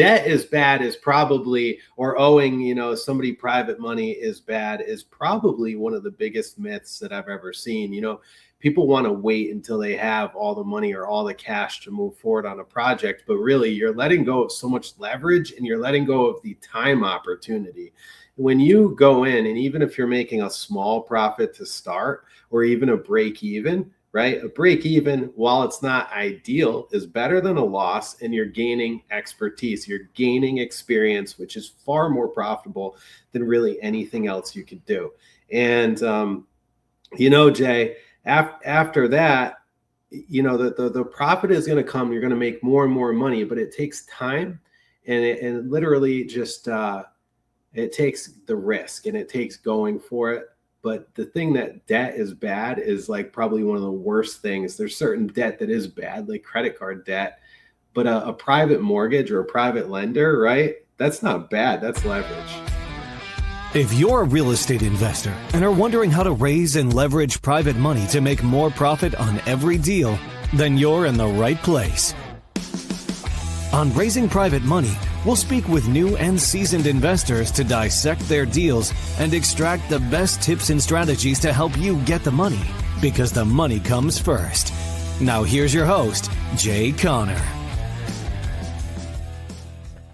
debt is bad is probably, or owing, somebody private money is bad is probably one of the biggest myths that I've ever seen. People want to wait until they have all the money or all the cash to move forward on a project, but really you're letting go of so much leverage and you're letting go of the time opportunity. When you go in, and even if you're making a small profit to start or even a break even, right? A break even, while it's not ideal, is better than a loss, and you're gaining expertise. You're gaining experience, which is far more profitable than really anything else you could do. And, Jay, after that, the profit is going to come. You're going to make more and more money, but it takes time, and it literally just, it takes the risk and it takes going for it. But the thing that debt is bad is like probably one of the worst things. There's certain debt that is bad, like credit card debt, but a private mortgage or a private lender, right? That's not bad. That's leverage. If you're a real estate investor and are wondering how to raise and leverage private money to make more profit on every deal, then you're in the right place. On Raising Private Money, we'll speak with new and seasoned investors to dissect their deals and extract the best tips and strategies to help you get the money, because the money comes first. Now here's your host, Jay Conner.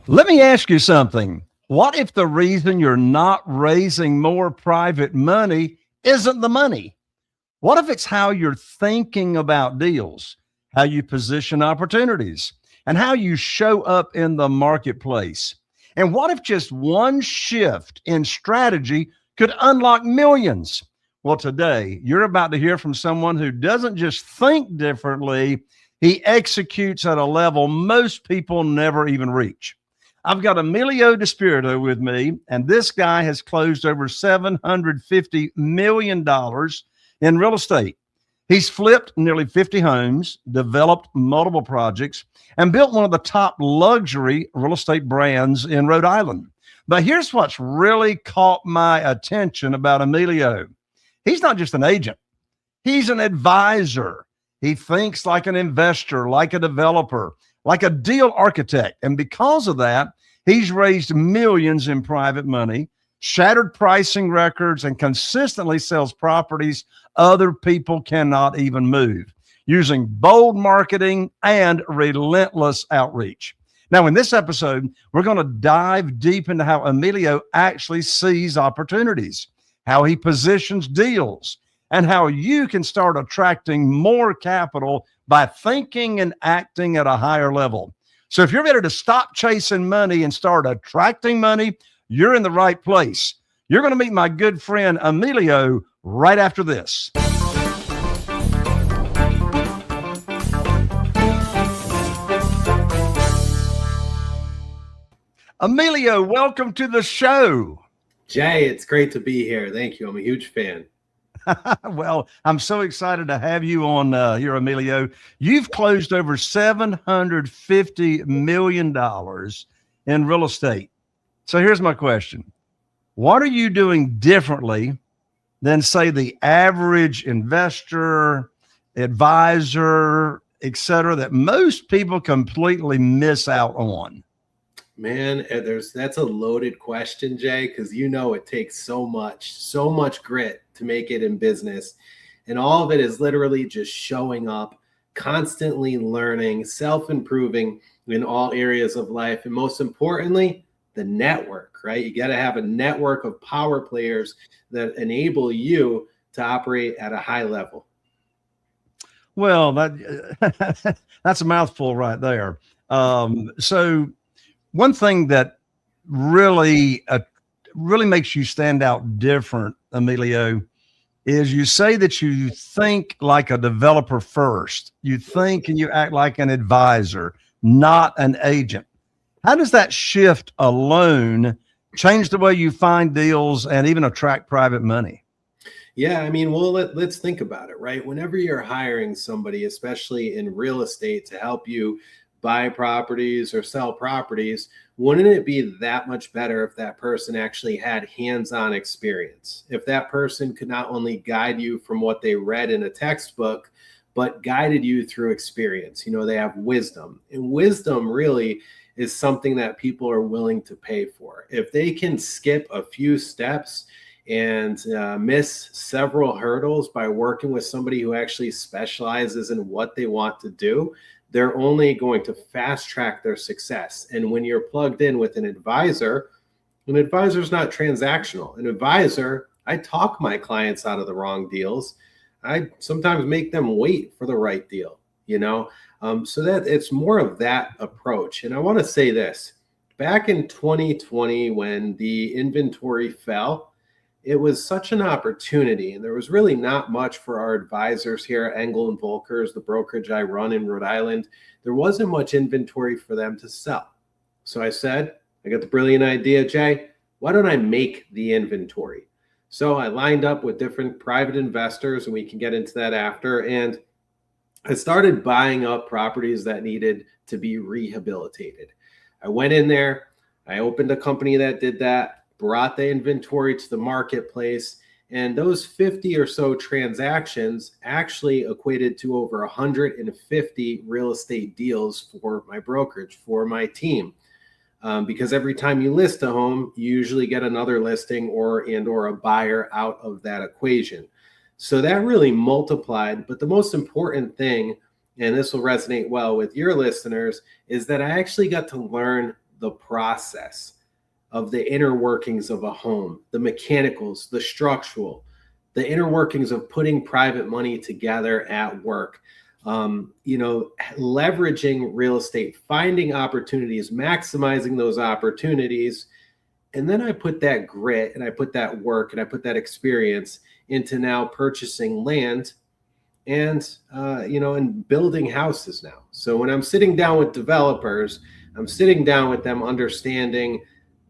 Let me ask you something. What if the reason you're not raising more private money isn't the money? What if it's how you're thinking about deals, how you position opportunities, and how you show up in the marketplace? And what if just one shift in strategy could unlock millions? Well, today, you're about to hear from someone who doesn't just think differently, he executes at a level most people never even reach. I've got Emilio DiSpirito with me, and this guy has closed over $750 million in real estate. He's flipped nearly 50 homes, developed multiple projects, and built one of the top luxury real estate brands in Rhode Island. But here's what's really caught my attention about Emilio. He's not just an agent. He's an advisor. He thinks like an investor, like a developer, like a deal architect. And because of that, he's raised millions in private money, shattered pricing records, and consistently sells properties other people cannot even move, using bold marketing and relentless outreach. Now, in this episode, we're going to dive deep into how Emilio actually sees opportunities, how he positions deals, and how you can start attracting more capital by thinking and acting at a higher level. So if you're ready to stop chasing money and start attracting money, you're in the right place. You're going to meet my good friend Emilio right after this. Emilio, welcome to the show. Jay, it's great to be here. Thank you. I'm a huge fan. Well, I'm so excited to have you on here, Emilio. You've closed over $750 million in real estate. So here's my question. What are you doing differently than, say, the average investor, advisor, et cetera, that most people completely miss out on? Man, that's a loaded question, Jay, because it takes so much grit to make it in business. And all of it is literally just showing up, constantly learning, self-improving in all areas of life. And most importantly, the network, right? You got to have a network of power players that enable you to operate at a high level. Well, that's a mouthful right there. So one thing that really makes you stand out different, Emilio, is you say that you think like a developer first. You think and you act like an advisor, not an agent. How does that shift alone change the way you find deals and even attract private money? Yeah, I mean, well, let's think about it, right? Whenever you're hiring somebody, especially in real estate, to help you buy properties or sell properties, wouldn't it be that much better if that person actually had hands-on experience? If that person could not only guide you from what they read in a textbook, but guided you through experience. They have wisdom. And wisdom really is something that people are willing to pay for. If they can skip a few steps and miss several hurdles by working with somebody who actually specializes in what they want to do, they're only going to fast track their success. And when you're plugged in with an advisor's not transactional. An advisor, I talk my clients out of the wrong deals. I sometimes make them wait for the right deal, so that it's more of that approach. And I want to say this, back in 2020, when the inventory fell, it was such an opportunity. And there was really not much for our advisors here at Engel and Volkers, the brokerage I run in Rhode Island. There wasn't much inventory for them to sell. So I said, I got the brilliant idea, Jay, why don't I make the inventory? So I lined up with different private investors, and we can get into that after. And I started buying up properties that needed to be rehabilitated. I went in there, I opened a company that did that, brought the inventory to the marketplace, and those 50 or so transactions actually equated to over 150 real estate deals for my brokerage, for my team. Because every time you list a home, you usually get another listing or a buyer out of that equation. So that really multiplied. But the most important thing, and this will resonate well with your listeners, is that I actually got to learn the process of the inner workings of a home, the mechanicals, the structural, the inner workings of putting private money together at work. Leveraging real estate, finding opportunities, maximizing those opportunities. And then I put that grit and I put that work and I put that experience into now purchasing land and building houses now. So when I'm sitting down with developers, I'm sitting down with them understanding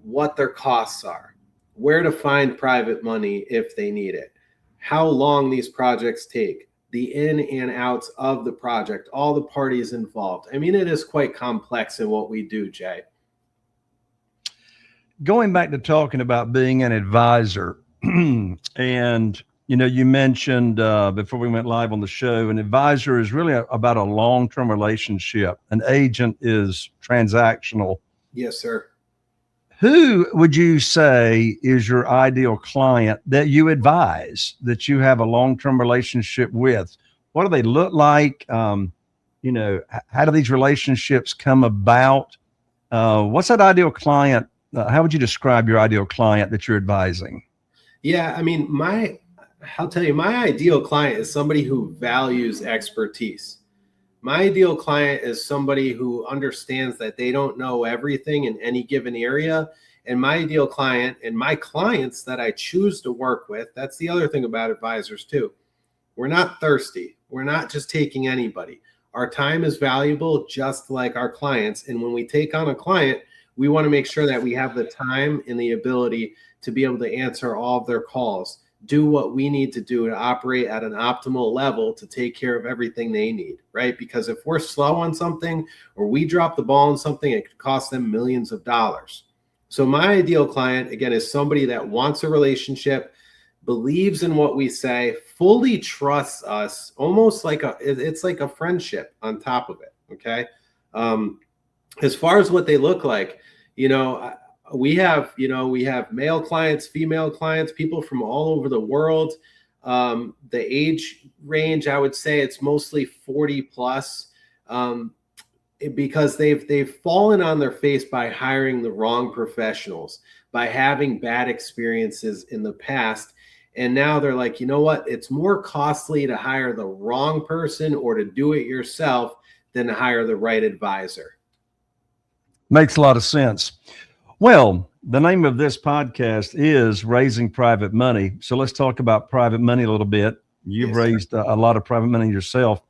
what their costs are, where to find private money if they need it, how long these projects take, the in and outs of the project, all the parties involved. I mean, it is quite complex in what we do, Jay. Going back to talking about being an advisor, and you mentioned before we went live on the show, an advisor is really about a long-term relationship. An agent is transactional. Yes, sir. Who would you say is your ideal client that you advise, that you have a long-term relationship with? What do they look like? How do these relationships come about? What's that ideal client? How would you describe your ideal client that you're advising? Yeah, I mean, I'll tell you, my ideal client is somebody who values expertise. My ideal client is somebody who understands that they don't know everything in any given area. And my ideal client and my clients that I choose to work with, that's the other thing about advisors too. We're not thirsty. We're not just taking anybody. Our time is valuable, just like our clients. And when we take on a client, we want to make sure that we have the time and the ability to be able to answer all of their calls, do what we need to do to operate at an optimal level to take care of everything they need, right? Because if we're slow on something or we drop the ball on something, it could cost them millions of dollars. So my ideal client, again, is somebody that wants a relationship, believes in what we say, fully trusts us, almost like it's like a friendship on top of it, okay? As far as what they look like, we have male clients, female clients, people from all over the world. The age range, I would say it's mostly 40 plus, because they've fallen on their face by hiring the wrong professionals, by having bad experiences in the past. And now they're like, you know what? It's more costly to hire the wrong person or to do it yourself than to hire the right advisor. Makes a lot of sense. Well, the name of this podcast is Raising Private Money. So let's talk about private money a little bit. You've raised a lot of private money yourself.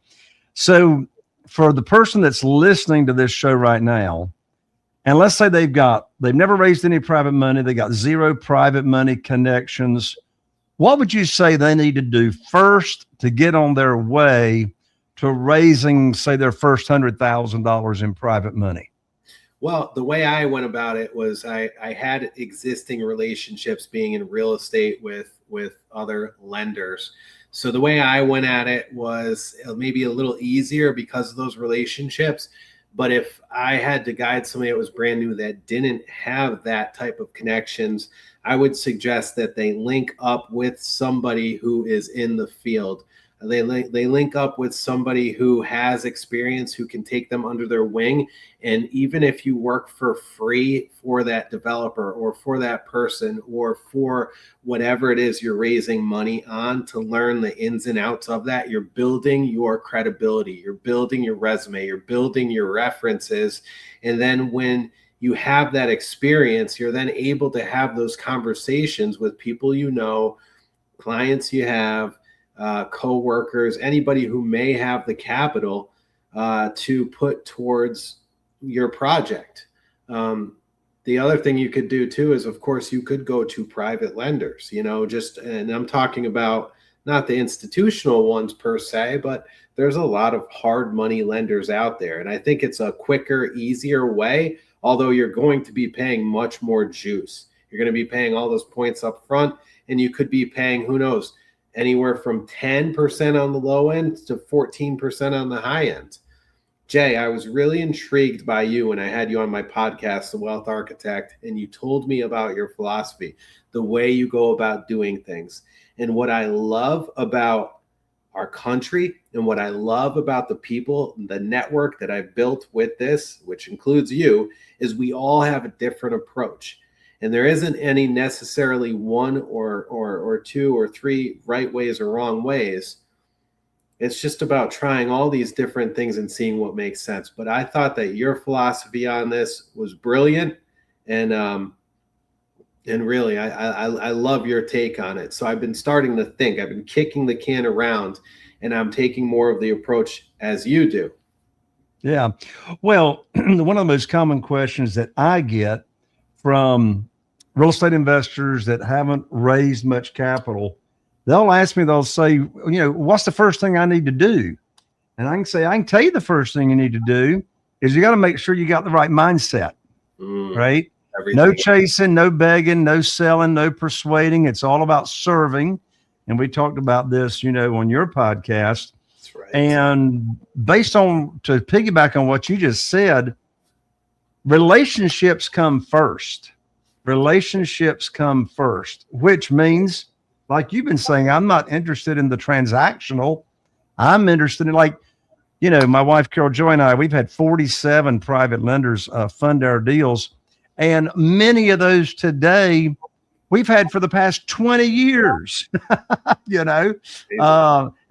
So for the person that's listening to this show right now, and let's say they've never raised any private money, they got zero private money connections, what would you say they need to do first to get on their way to raising, say, their first $100,000 in private money? Well, the way I went about it was I had existing relationships being in real estate with other lenders. So the way I went at it was maybe a little easier because of those relationships, But if I had to guide somebody that was brand new that didn't have that type of connections, I would suggest that they link up with somebody who is in the field. They link up with somebody who has experience, who can take them under their wing. And even if you work for free for that developer or for that person or for whatever it is you're raising money on to learn the ins and outs of that, you're building your credibility, you're building your resume, you're building your references. And then when you have that experience, you're then able to have those conversations with people you know, clients you have, co-workers, anybody who may have the capital to put towards your project. The other thing you could do too is, of course, you could go to private lenders, and I'm talking about not the institutional ones per se, but there's a lot of hard money lenders out there. And I think it's a quicker, easier way, although you're going to be paying much more juice. You're going to be paying all those points up front, and you could be paying, who knows, anywhere from 10% on the low end to 14% on the high end. Jay, I was really intrigued by you when I had you on my podcast, The Wealth Architect, and you told me about your philosophy, the way you go about doing things. And what I love about our country and what I love about the people, the network that I've built with this, which includes you, is we all have a different approach. And there isn't any necessarily one or two or three right ways or wrong ways. It's just about trying all these different things and seeing what makes sense. But I thought that your philosophy on this was brilliant, and really, I love your take on it. So I've been starting to think. I've been kicking the can around, and I'm taking more of the approach as you do. Yeah. Well, one of the most common questions that I get from real estate investors that haven't raised much capital, they'll ask me, they'll say, what's the first thing I need to do? And I can say, I can tell you the first thing you need to do is you got to make sure you got the right mindset, right? Everything. No chasing, no begging, no selling, no persuading. It's all about serving. And we talked about this, on your podcast. That's right. And to piggyback on what you just said, relationships come first. Relationships come first, which means, like you've been saying, I'm not interested in the transactional. I'm interested in, my wife, Carol Joy, and I, we've had 47 private lenders fund our deals. And many of those today we've had for the past 20 years, and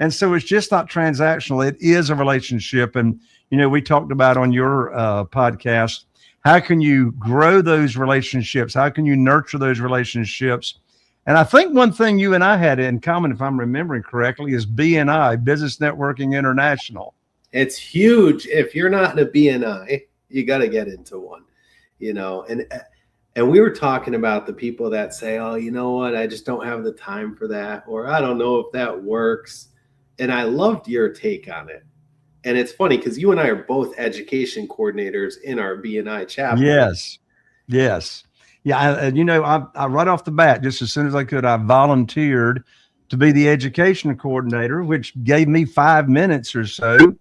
so it's just not transactional. It is a relationship. And, we talked about on your podcast, how can you grow those relationships? How can you nurture those relationships? And I think one thing you and I had in common, if I'm remembering correctly, is BNI, Business Networking International. It's huge. If you're not in a BNI, you got to get into one, and we were talking about the people that say, oh, you know what, I just don't have the time for that, or I don't know if that works. And I loved your take on it. And it's funny because you and I are both education coordinators in our BNI chapter. Yes. Yeah. I right off the bat, just as soon as I could, I volunteered to be the education coordinator, which gave me 5 minutes or so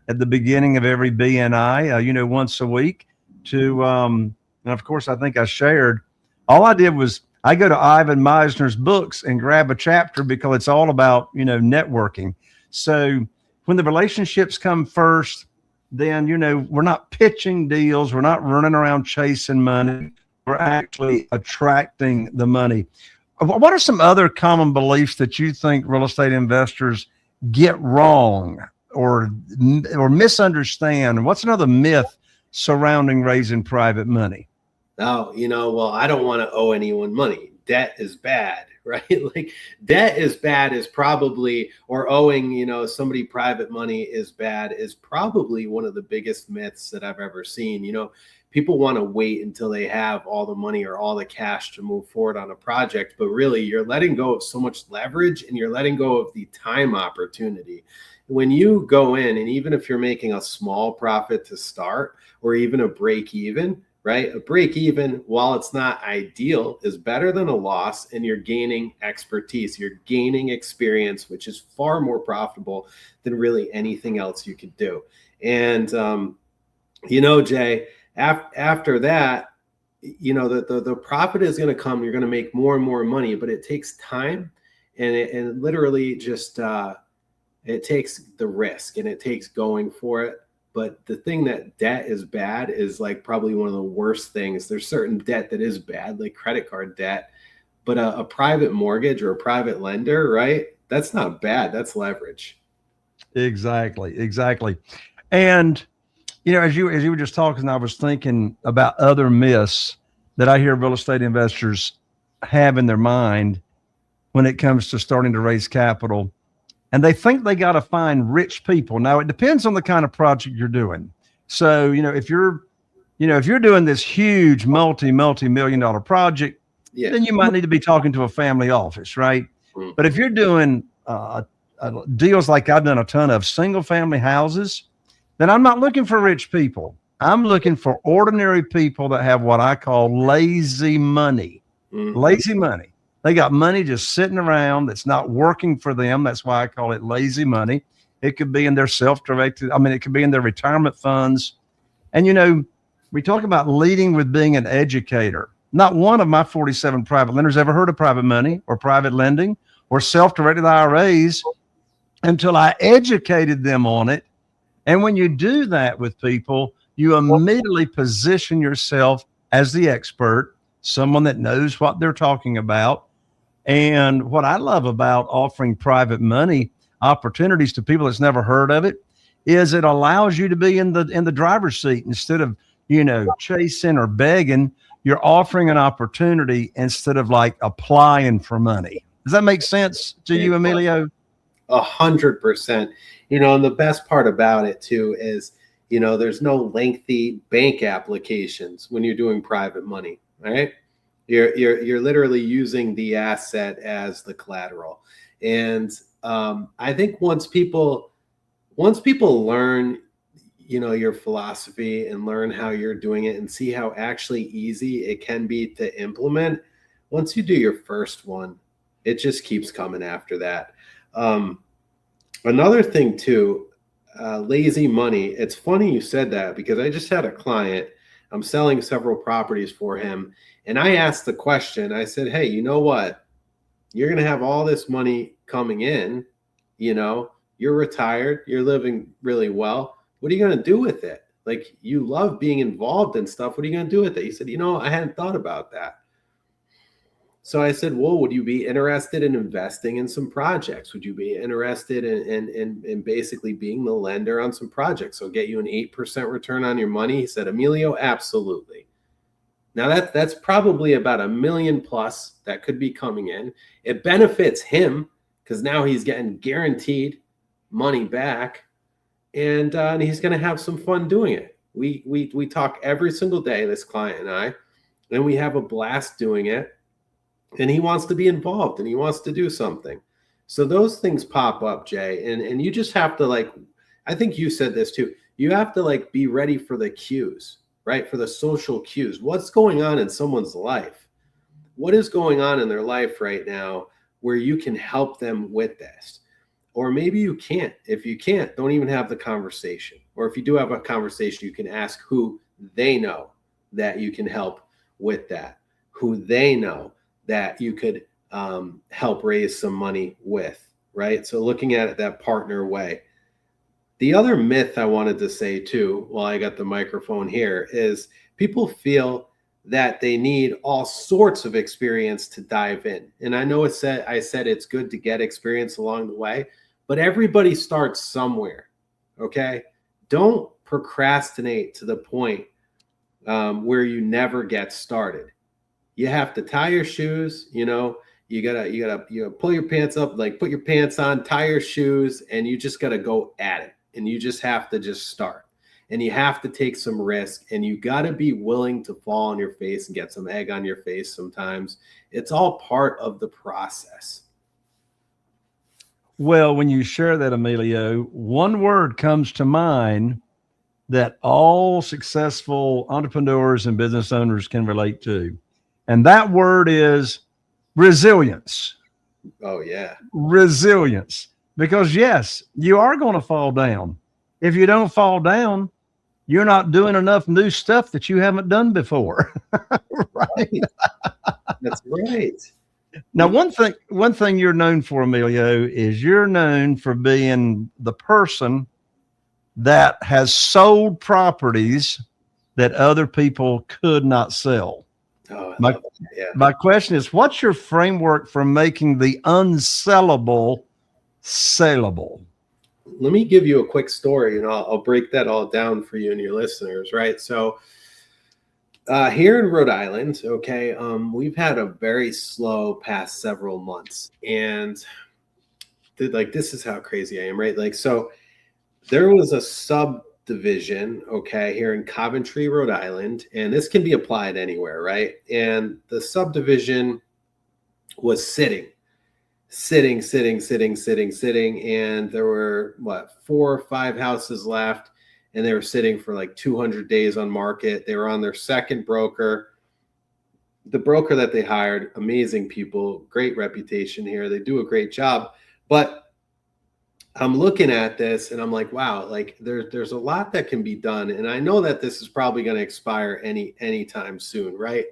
at the beginning of every BNI, once a week to, and of course, I think I shared, all I did was I go to Ivan Meisner's books and grab a chapter because it's all about, networking. So when the relationships come first, then, we're not pitching deals. We're not running around chasing money. We're actually attracting the money. What are some other common beliefs that you think real estate investors get wrong or misunderstand? What's another myth surrounding raising private money? Oh, well, I don't want to owe anyone money. Debt is bad, right? Like debt is bad is probably, or owing, somebody private money is bad is probably one of the biggest myths that I've ever seen. People want to wait until they have all the money or all the cash to move forward on a project, but really you're letting go of so much leverage and you're letting go of the time opportunity. When you go in, and even if you're making a small profit to start or even a break even, right? A break even, while it's not ideal, is better than a loss, and you're gaining expertise. You're gaining experience, which is far more profitable than really anything else you could do. And Jay, after that, the profit is going to come. You're going to make more and more money, but it takes time, and it literally just it takes the risk and it takes going for it. But the thing that debt is bad is like probably one of the worst things. There's certain debt that is bad, like credit card debt, but a private mortgage or a private lender, right? That's not bad. That's leverage. Exactly. And as you were just talking, I was thinking about other myths that I hear real estate investors have in their mind when it comes to starting to raise capital. And they think they got to find rich people. Now, it depends on the kind of project you're doing. So, if you're doing this huge multi-million dollar project, then you might need to be talking to a family office, right? Mm-hmm. But if you're doing deals like I've done a ton of single family houses, then I'm not looking for rich people. I'm looking for ordinary people that have what I call lazy money. Mm-hmm. Lazy money. They got money just sitting around that's not working for them. That's why I call it lazy money. It could be in their self-directed. It could be in their retirement funds. And, we talk about leading with being an educator. Not one of my 47 private lenders ever heard of private money or private lending or self-directed IRAs until I educated them on it. And when you do that with people, you immediately position yourself as the expert, someone that knows what they're talking about. And what I love about offering private money opportunities to people that's never heard of it is it allows you to be in the driver's seat instead of, chasing or begging. You're offering an opportunity instead of like applying for money. Does that make sense to you, Emilio? 100%. And the best part about it too is, there's no lengthy bank applications when you're doing private money, right? You're literally using the asset as the collateral. And I think once people learn, your philosophy and learn how you're doing it and see how actually easy it can be to implement, once you do your first one, it just keeps coming after that. Another thing too, lazy money. It's funny you said that because I just had a client. I'm selling several properties for him. And I asked the question, I said, hey, you know what? You're going to have all this money coming in, you're retired, you're living really well. What are you going to do with it? Like, you love being involved in stuff. What are you going to do with it? He said, I hadn't thought about that. So I said, well, would you be interested in investing in some projects? Would you be interested in basically being the lender on some projects? So get you an 8% return on your money? He said, Emilio, absolutely. Now that's probably about $1 million plus that could be coming in. It benefits him because now he's getting guaranteed money back, and he's going to have some fun doing it. We talk every single day, this client and I, and we have a blast doing it. And he wants to be involved and he wants to do something. So those things pop up, Jay, and you just have to I think you said this too. You have to be ready for the cues, right? For the social cues. What's going on in someone's life? What is going on in their life right now where you can help them with this? Or maybe you can't. If you can't, don't even have the conversation. Or if you do have a conversation, you can ask who they know that you can help with that, who they know that you could help raise some money with, right? So looking at it that partner way. The other myth I wanted to say too, while I got the microphone here, is people feel that they need all sorts of experience to dive in. And I know I said it's good to get experience along the way, but everybody starts somewhere, okay? Don't procrastinate to the point where you never get started. You have to tie your shoes, you gotta pull your pants up, put your pants on, tie your shoes, and you just gotta go at it. And you just have to just start. And you have to take some risk, and you gotta be willing to fall on your face and get some egg on your face sometimes. It's all part of the process. Well, when you share that, Emilio, one word comes to mind that all successful entrepreneurs and business owners can relate to. And that word is resilience. Oh, yeah. Resilience. Because yes, you are going to fall down. If you don't fall down, you're not doing enough new stuff that you haven't done before. Right. That's right. Now, one thing you're known for, Emilio, is you're known for being the person that has sold properties that other people could not sell. Oh, My question is, what's your framework for making the unsellable sellable? Let me give you a quick story, and I'll break that all down for you and your listeners, right? So here in Rhode Island, okay, we've had a very slow past several months, and this is how crazy I am, right? Like, so there was a subdivision, okay, here in Coventry, Rhode Island, and this can be applied anywhere, right? And the subdivision was sitting, and there were 4 or 5 houses left, and they were sitting for like 200 days on market. They were on their second broker. The broker that they hired, amazing people, great reputation here. They do a great job. But I'm looking at this and I'm like, wow, like there's a lot that can be done. And I know that this is probably going to expire anytime soon, right?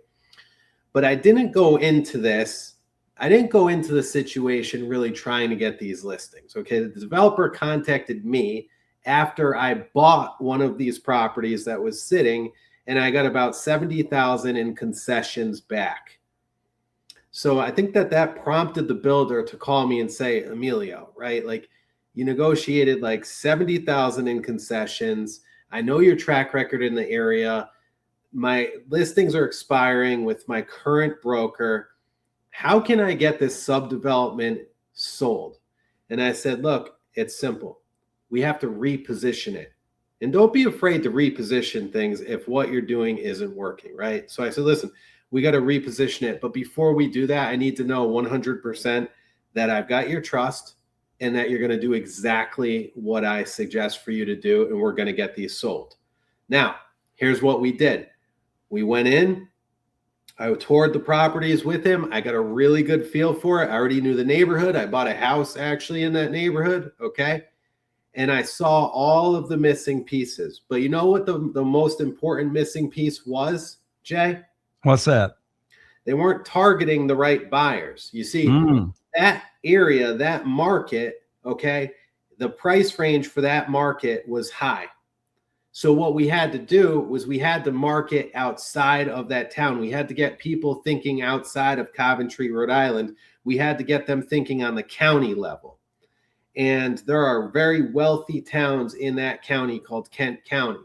But I didn't go into this. I didn't go into the situation really trying to get these listings. Okay. The developer contacted me after I bought one of these properties that was sitting, and I got about $70,000 in concessions back. So I think that prompted the builder to call me and say, Emilio, right? Like, you negotiated like $70,000 in concessions. I know your track record in the area. My listings are expiring with my current broker. How can I get this subdevelopment sold? And I said, look, it's simple. We have to reposition it. And don't be afraid to reposition things if what you're doing isn't working, right? So I said, listen, we got to reposition it. But before we do that, I need to know 100% that I've got your trust and that you're going to do exactly what I suggest for you to do. And we're going to get these sold. Now, here's what we did. We went in. I toured the properties with him. I got a really good feel for it. I already knew the neighborhood. I bought a house actually in that neighborhood. Okay. And I saw all of the missing pieces. But you know what the most important missing piece was, Jay? What's that? They weren't targeting the right buyers. You see, that area, that market, okay, the price range for that market was high. So what we had to do was we had to market outside of that town. We had to get people thinking outside of Coventry, Rhode Island. We had to get them thinking on the county level. And there are very wealthy towns in that county called Kent County.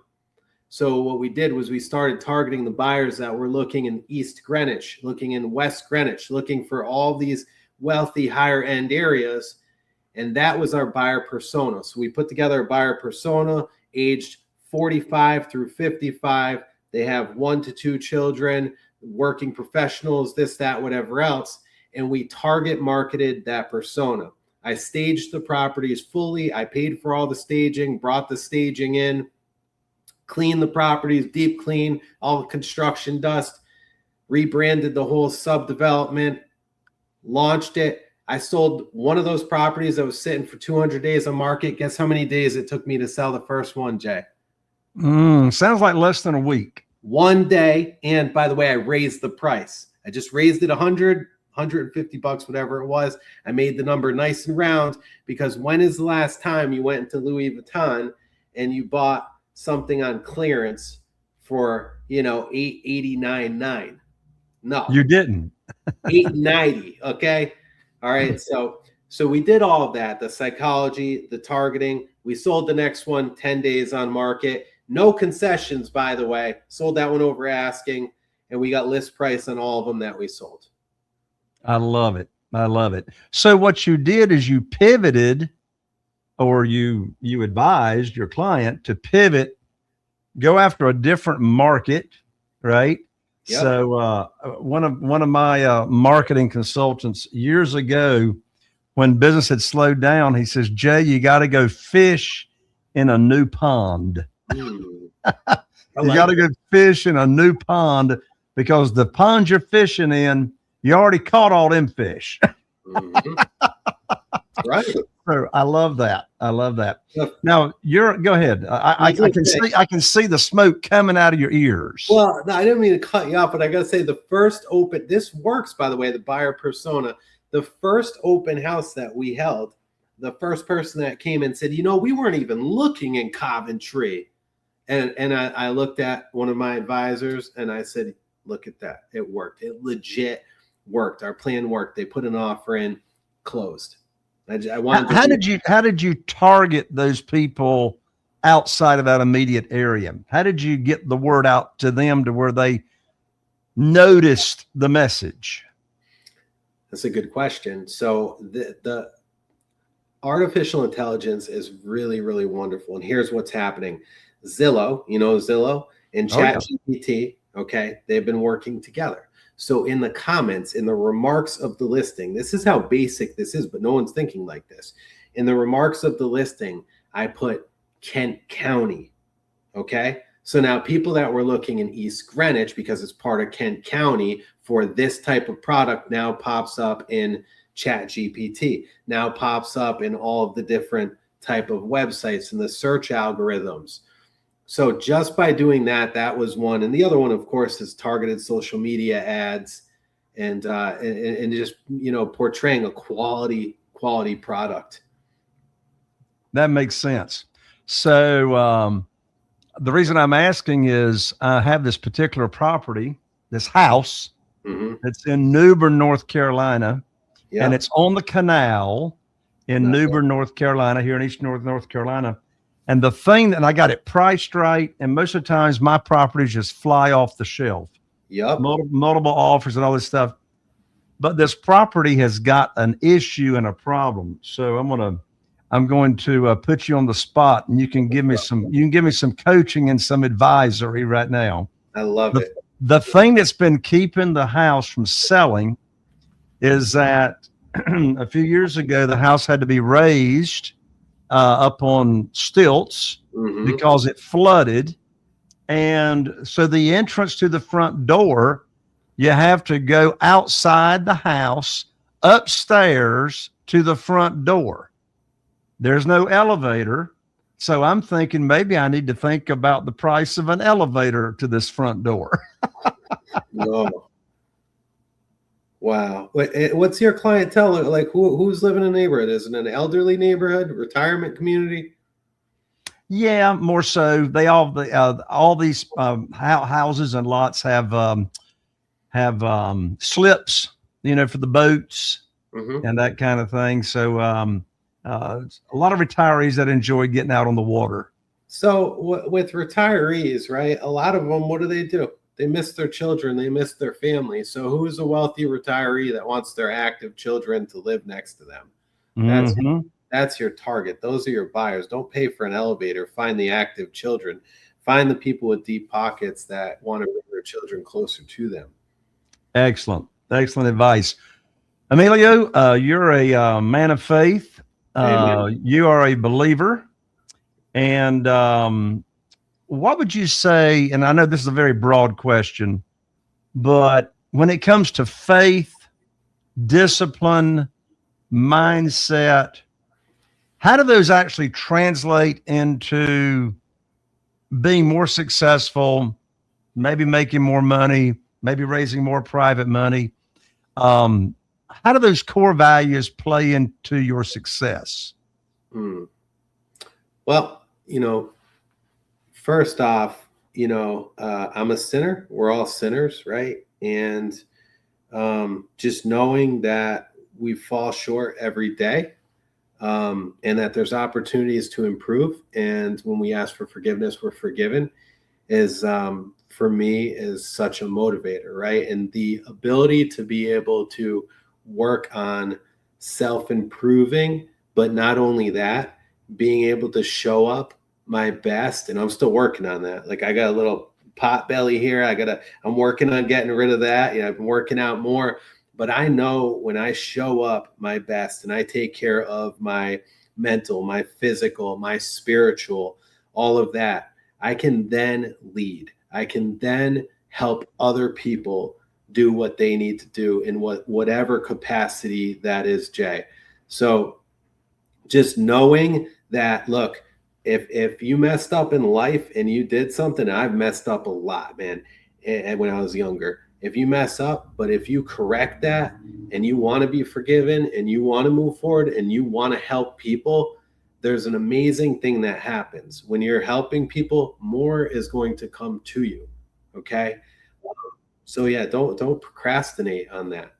So what we did was we started targeting the buyers that were looking in East Greenwich, looking in West Greenwich, looking for all these wealthy higher end areas. And that was our buyer persona. So we put together a buyer persona aged 45 through 55. They have 1 to 2 children, working professionals, this, that, whatever else. And we target marketed that persona. I staged the properties fully. I paid for all the staging, brought the staging in, cleaned the properties, deep clean, all the construction dust, rebranded the whole subdevelopment, launched it. I sold one of those properties that was sitting for 200 days on market. Guess how many days it took me to sell the first one, Jay? Sounds like less than a week. 1 day. And by the way, I raised the price. I just raised it $150, whatever it was. I made the number nice and round, because when is the last time you went into Louis Vuitton and you bought something on clearance for, $889.9? No, You didn't. $890. Okay. All right. So we did all of that, the psychology, the targeting. We sold the next one 10 days on market. No concessions, by the way. Sold that one over asking, and we got list price on all of them that we sold. I love it. I love it. So what you did is you pivoted, or you advised your client to pivot, go after a different market, right? Yep. So one of my marketing consultants years ago, when business had slowed down, he says, Jay, you got to go fish in a new pond. You got to go fish in a new pond, because the pond you're fishing in, you already caught all them fish. Right. So I love that. I love that. Yeah. Now go ahead. I can see the smoke coming out of your ears. Well, no, I didn't mean to cut you off, but I got to say the first open, this works, by the way, the buyer persona, the first open house that we held, the first person that came and said, we weren't even looking in Coventry. And I looked at one of my advisors and I said, look at that. It worked. It legit worked. Our plan worked. They put an offer in, closed. How did you target those people outside of that immediate area? How did you get the word out to them to where they noticed the message? That's a good question. So the artificial intelligence is really, really wonderful. And here's what's happening. Zillow, Zillow and ChatGPT, okay, they've been working together. So in the comments, in the remarks of the listing, this is how basic this is, but no one's thinking like this. In the remarks of the listing, I put Kent County, okay? So now people that were looking in East Greenwich, because it's part of Kent County, for this type of product now pops up in ChatGPT, now pops up in all of the different type of websites and the search algorithms. So just by doing that, that was one. And the other one, of course, is targeted social media ads and just, portraying a quality product. That makes sense. So the reason I'm asking is I have this particular property, this house, it's in Newbern, North Carolina, and it's on the canal in Newbern, North Carolina, here in East North Carolina. And the thing that I got it priced right, and most of the times my properties just fly off the shelf. Yep. Multiple offers and all this stuff. But this property has got an issue and a problem. So I'm going to put you on the spot, and you can give me some coaching and some advisory right now. I love it. The thing that's been keeping the house from selling is that a few years ago, the house had to be raised up on stilts because it flooded. And so the entrance to the front door, you have to go outside the house, upstairs to the front door. There's no elevator. So I'm thinking maybe I need to think about the price of an elevator to this front door. No. Wow. What's your clientele like? Who's living in the neighborhood? Is it an elderly neighborhood, retirement community? Yeah, more so. They all these houses and lots have slips, for the boats and that kind of thing. So a lot of retirees that enjoy getting out on the water. So with retirees, right? A lot of them, what do? They miss their children. They miss their family. So who's a wealthy retiree that wants their active children to live next to them? That's your target. Those are your buyers. Don't pay for an elevator. Find the active children. Find the people with deep pockets that want to bring their children closer to them. Excellent advice. Emilio, you're a man of faith. You are a believer. And what would you say, and I know this is a very broad question, but when it comes to faith, discipline, mindset, how do those actually translate into being more successful, maybe making more money, maybe raising more private money? How do those core values play into your success? Well, first off, I'm a sinner. We're all sinners, right? And just knowing that we fall short every day, and that there's opportunities to improve. And when we ask for forgiveness, we're forgiven is, for me, is such a motivator, right? And the ability to be able to work on self-improving, but not only that, being able to show up my best. And I'm still working on that. Like I got a little pot belly here. I'm working on getting rid of that. I've been working out more, but I know when I show up my best and I take care of my mental, my physical, my spiritual, all of that, I can then lead. I can then help other people do what they need to do in whatever capacity that is, Jay. So just knowing that, look, if you messed up in life and you did something, I've messed up a lot, man. And when I was younger, if you mess up, but if you correct that and you want to be forgiven and you want to move forward and you want to help people, there's an amazing thing that happens. When you're helping people, more is going to come to you. Okay. So yeah, don't procrastinate on that.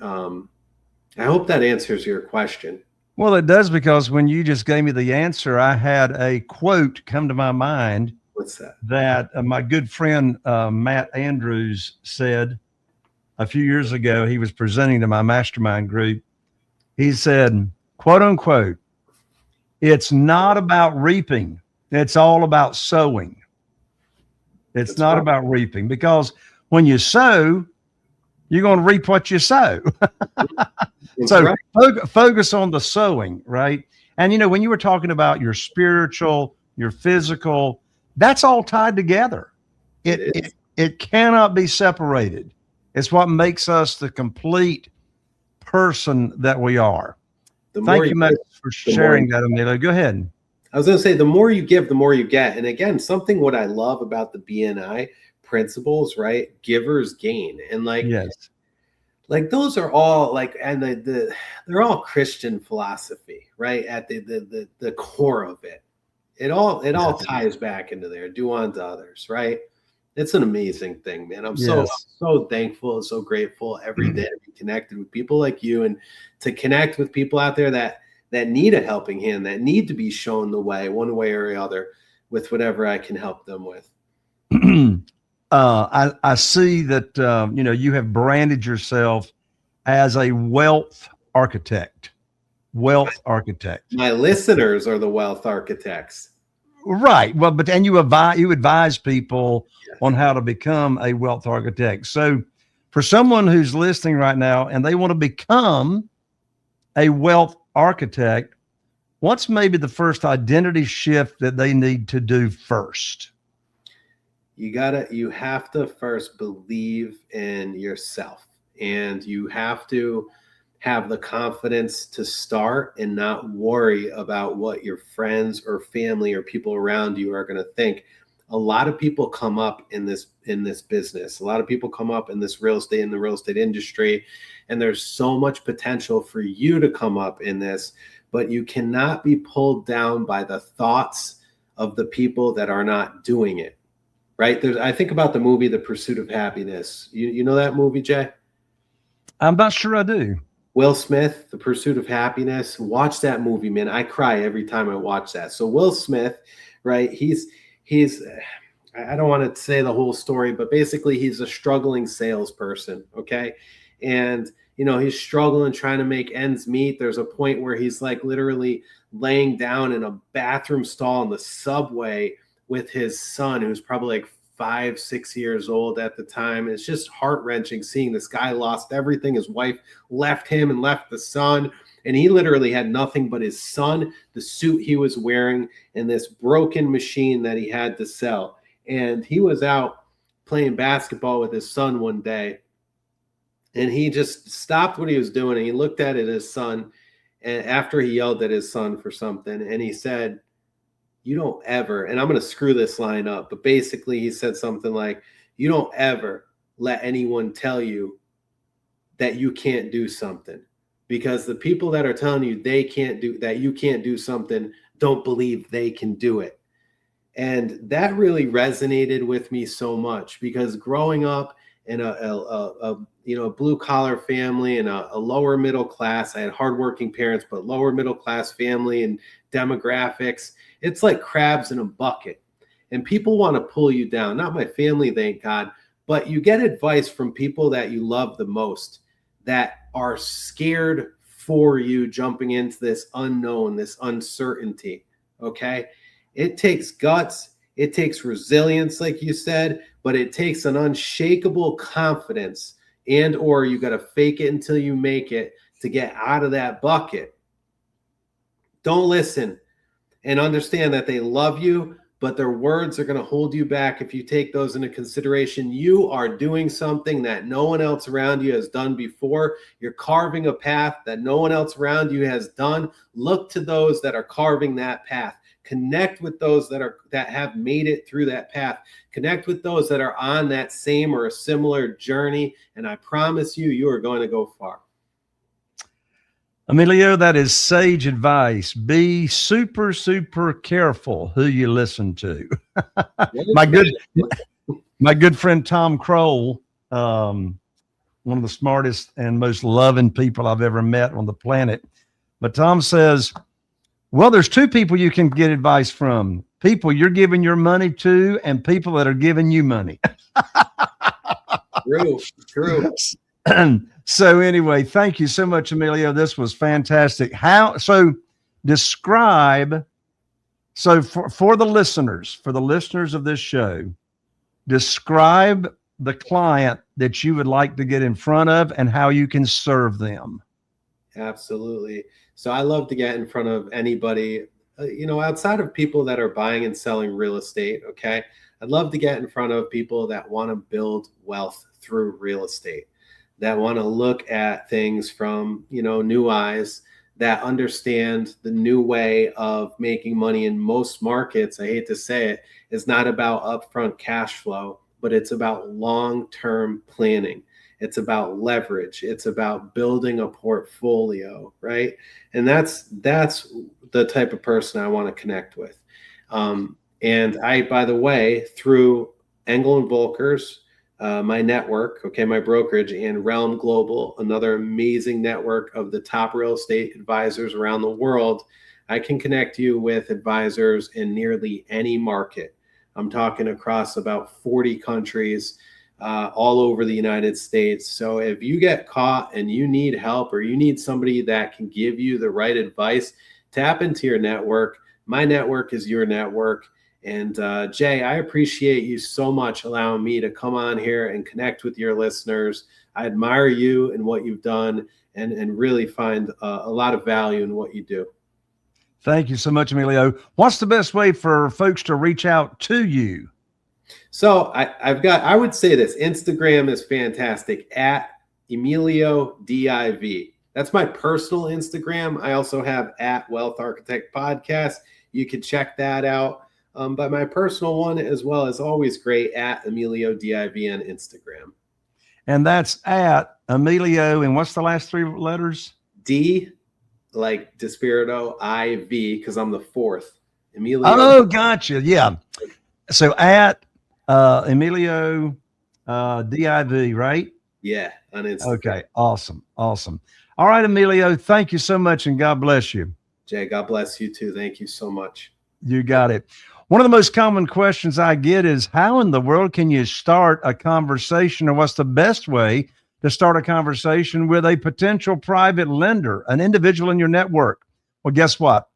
I hope that answers your question. Well, it does, because when you just gave me the answer, I had a quote come to my mind. What's that? That my good friend Matt Andrews said a few years ago. He was presenting to my mastermind group. He said, quote unquote, "It's not about reaping. It's all about sowing." It's not about reaping, because when you sow, you're going to reap what you sow. So focus on the sowing, right? And, when you were talking about your spiritual, your physical, that's all tied together. It cannot be separated. It's what makes us the complete person that we are. Thank you much for sharing that, Emilio. Go ahead. I was going to say, the more you give, the more you get. And again, what I love about the BNI principles, right? Givers gain. And yes. Like those are all and they're all Christian philosophy, right? At the core of it. It all ties back into there. Do unto others, right? It's an amazing thing, man. I'm so thankful and so grateful every day to be connected with people like you, and to connect with people out there that need a helping hand, that need to be shown the way, one way or the other, with whatever I can help them with. I see that, you have branded yourself as a wealth architect. My listeners are the wealth architects. Right. Well, and you advise people on how to become a wealth architect. So for someone who's listening right now and they want to become a wealth architect, what's maybe the first identity shift that they need to do first? You have to first believe in yourself, and you have to have the confidence to start and not worry about what your friends or family or people around you are going to think. A lot of people come up in this business. A lot of people come up in the real estate industry, and there's so much potential for you to come up in this, but you cannot be pulled down by the thoughts of the people that are not doing it. Right? I think about the movie, The Pursuit of Happiness. You know that movie, Jay? I'm not sure I do. Will Smith, The Pursuit of Happiness. Watch that movie, man. I cry every time I watch that. So Will Smith, right? He's I don't want to say the whole story, but basically he's a struggling salesperson. Okay. And, he's struggling, trying to make ends meet. There's a point where he's literally laying down in a bathroom stall in the subway with his son, who's probably 5-6 years old at the time. It's just heart-wrenching seeing this guy lost everything. His wife left him and left the son, and he literally had nothing but his son, the suit he was wearing, and this broken machine that he had to sell. And he was out playing basketball with his son one day, and he just stopped what he was doing, and he looked at his son, and after he yelled at his son for something, and he said, "You don't ever," and I'm going to screw this line up, but basically he said something like, "You don't ever let anyone tell you that you can't do something, because the people that are telling you you can't do something don't believe they can do it." And that really resonated with me so much, because growing up in a blue collar family and a lower middle class, I had hardworking parents, but lower middle class family and demographics, it's like crabs in a bucket, and people want to pull you down. Not my family, thank God, but you get advice from people that you love the most that are scared for you jumping into this unknown, this uncertainty. Okay. It takes guts. It takes resilience, like you said, but it takes an unshakable confidence, or you got to fake it until you make it to get out of that bucket. Don't listen, and understand that they love you, but their words are going to hold you back. If you take those into consideration, you are doing something that no one else around you has done before. You're carving a path that no one else around you has done. Look to those that are carving that path. Connect with those that have made it through that path. Connect with those that are on that same or a similar journey, and I promise you, you are going to go far. Emilio, that is sage advice. Be super, super careful who you listen to. my good friend Tom Kroll, one of the smartest and most loving people I've ever met on the planet. But Tom says, well, there's two people you can get advice from: people you're giving your money to and people that are giving you money. True. So anyway, thank you so much, Emilio. This was fantastic. Describe, for the listeners of this show, describe the client that you would like to get in front of and how you can serve them. Absolutely. So I love to get in front of anybody, outside of people that are buying and selling real estate. Okay. I'd love to get in front of people that want to build wealth through real estate, that want to look at things from, new eyes, that understand the new way of making money in most markets. I hate to say it, is not about upfront cash flow, but it's about long-term planning. It's about leverage. It's about building a portfolio, right? And that's the type of person I want to connect with. And I, by the way, through Engel & Volkers, my network, my brokerage, and Realm Global, another amazing network of the top real estate advisors around the world, I can connect you with advisors in nearly any market. I'm talking across about 40 countries, all over the United States. So if you get caught and you need help, or you need somebody that can give you the right advice, tap into your network. My network is your network. And Jay, I appreciate you so much allowing me to come on here and connect with your listeners. I admire you and what you've done, and really find a lot of value in what you do. Thank you so much, Emilio. What's the best way for folks to reach out to you? So I would say this: Instagram is fantastic, at Emilio DIV. That's my personal Instagram. I also have at Wealth Architect Podcast. You can check that out. But my personal one as well is always great, at Emilio DIV on Instagram. And that's at Emilio. And what's the last three letters? D, like DiSpirito, IV, because I'm the fourth. Emilio. Oh, gotcha. Yeah. So at Emilio DIV, right? Yeah, on Instagram. Okay. Awesome. All right, Emilio, thank you so much, and God bless you. Jay, God bless you too. Thank you so much. You got it. One of the most common questions I get is, how in the world can you start a conversation, or what's the best way to start a conversation with a potential private lender, an individual in your network? Well, guess what?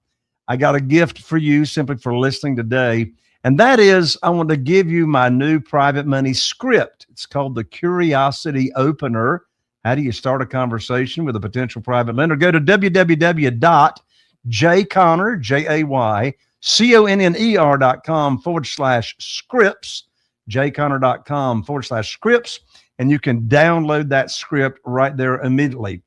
I got a gift for you simply for listening today. And that is, I want to give you my new private money script. It's called the Curiosity Opener. How do you start a conversation with a potential private lender? Go to www.jayconner.com/scripts, jayconner.com/scripts, and you can download that script right there immediately.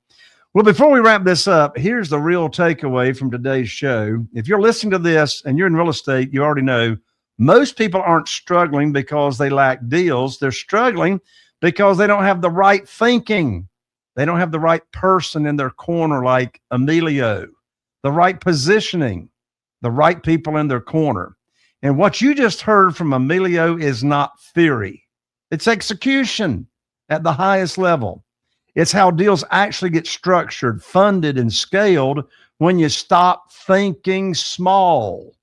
Well, before we wrap this up, here's the real takeaway from today's show. If you're listening to this and you're in real estate, you already know most people aren't struggling because they lack deals. They're struggling because they don't have the right thinking. They don't have the right person in their corner like Emilio, the right positioning, the right people in their corner. And what you just heard from Emilio is not theory. It's execution at the highest level. It's how deals actually get structured, funded, and scaled when you stop thinking small.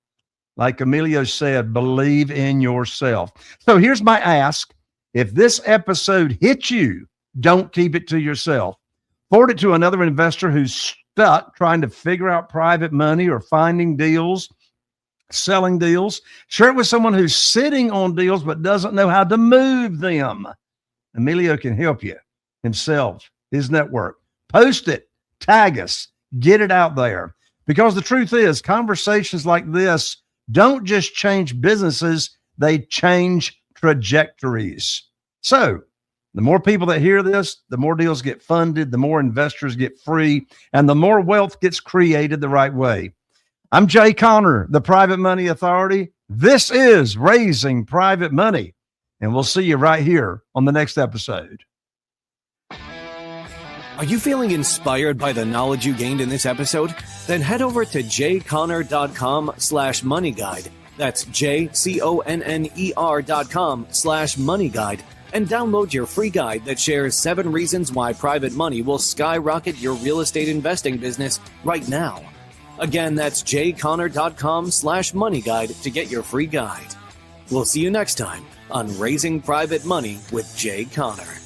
Like Emilio said, believe in yourself. So here's my ask. If this episode hits you, don't keep it to yourself. Forward it to another investor who's stuck trying to figure out private money or finding deals, selling deals. Share it with someone who's sitting on deals but doesn't know how to move them. Emilio can help you himself, his network. Post it, tag us, get it out there. Because the truth is, conversations like this don't just change businesses, they change trajectories. So the more people that hear this, the more deals get funded, the more investors get free, and the more wealth gets created the right way. I'm Jay Conner, the Private Money Authority. This is Raising Private Money, and we'll see you right here on the next episode. Are you feeling inspired by the knowledge you gained in this episode? Then head over to jconner.com/money guide. That's JCONNER.com/money guide and download your free guide that shares 7 reasons why private money will skyrocket your real estate investing business right now. Again, that's jconner.com/money guide to get your free guide. We'll see you next time on Raising Private Money with Jay Conner.